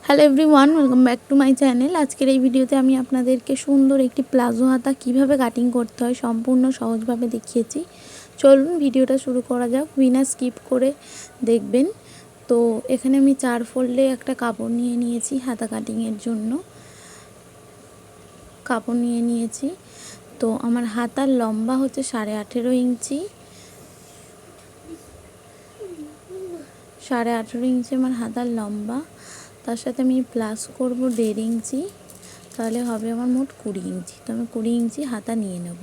Hello everyone, welcome back to my channel. আজকের এই ভিডিওতে আমি আপনাদেরকে সুন্দর একটি প্লাজো হাতা কিভাবে কাটিং করতে হয় সম্পূর্ণ সহজভাবে দেখিয়েছি। চলুন ভিডিওটা শুরু করা যাক, বিনা স্কিপ করে দেখবেন। তো এখানে আমি 4 ফোল্ডে একটা কাপড় নিয়ে নিয়েছি হাতা কাটিংয়ের জন্য। কাপড় নিয়ে নিয়েছি। তো আমার হাতার লম্বা হচ্ছে 18.5 ইঞ্চি। 18.5 ইঞ্চি আমার হাতার লম্বা। তার সাথে আমি প্লাস করব 1.5 ইঞ্চি, তাহলে হবে আমার মোট 20 ইঞ্চি। তো আমি 20 ইঞ্চি হাতা নিয়ে নেব।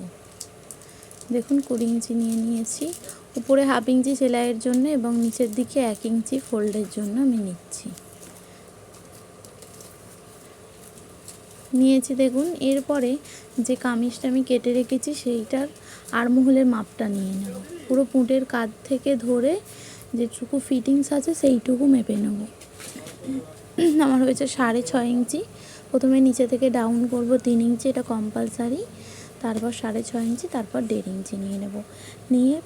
দেখুন 20 ইঞ্চি নিয়ে নিয়েছি। উপরে 1/2 ইঞ্চি সেলাইয়ের জন্য এবং নিচের দিকে 1 ইঞ্চি ফোল্ডের জন্য আমি নিয়েছি। দেখুন এরপরে যে কামিজটা আমি কেটে রেখেছি সেইটার আরমহলের মাপটা নিয়ে নেব। পুরো পুঁটের কাঁধ থেকে ধরে যেটুকু ফিটিংস আছে সেইটুকু মেপে নেব। আমার হয়েছে 6.5 ইঞ্চি। প্রথমে নিচে থেকে ডাউন করব 3 ইঞ্চি, এটা কম্পালসারি। তারপর 6.5 ইঞ্চি, তারপর 1.5 ইঞ্চি নিয়ে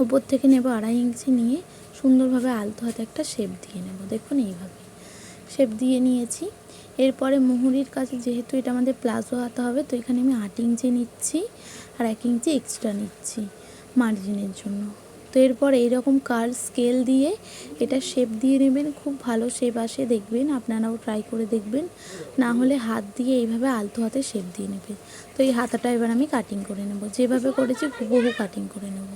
উপর থেকে নেব 2.5 ইঞ্চি নিয়ে সুন্দরভাবে আলতো হাতে একটা শেপ দিয়ে নেব। দেখুন এইভাবে শেপ দিয়ে নিয়েছি। এরপরে মুহুরির কাছে, যেহেতু এটা আমাদের প্লাজো হাতা হবে, তো এখানে আমি 8 ইঞ্চি নিচ্ছি আর 1 ইঞ্চি এক্সট্রা নিচ্ছি মার্জিনের জন্য। তো এরপর এইরকম কার্ভ স্কেল দিয়ে এটা শেপ দিয়ে নেবেন। খুব ভালো শেপ আসে, দেখবেন, আপনারাও ট্রাই করে দেখবেন। না হলে হাত দিয়ে এইভাবে আলতো হাতে শেপ দিয়ে নেবেন। তো এই হাতাটা এবার আমি কাটিং করে নেব, যেভাবে করেছি হুবহু কাটিং করে নেব।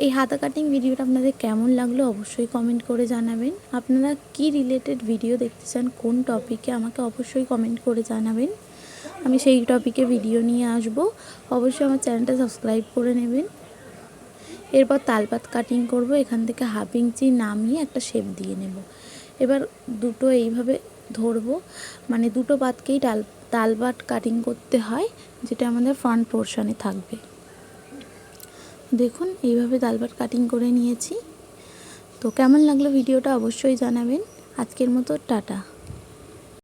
এই হাতা কাটিং ভিডিওটা আপনাদের কেমন লাগলো অবশ্যই কমেন্ট করে জানাবেন। আপনারা কি রিলেটেড ভিডিও দেখতে চান, কোন টপিকে, আমাকে অবশ্যই কমেন্ট করে জানাবেন। আমি সেই টপিকে ভিডিও নিয়ে আসব। অবশ্যই আমার চ্যানেলটা সাবস্ক্রাইব করে নেবেন। এরপর তালপাত কাটিং করব। এখান থেকে 1/2 ইঞ্চি নামিয়ে একটা শেপ দিয়ে নেব। এবার দুটো এইভাবে ধরবো, মানে দুটো পাতকেই তালপাত কাটিং করতে হয়, যেটা আমাদের ফ্রন্ট পোর্শনে থাকবে। দেখুন এইভাবে তালপাত কাটিং করে নিয়েছি। তো কেমন লাগলো ভিডিওটা অবশ্যই জানাবেন। আজকের মতো টাটা।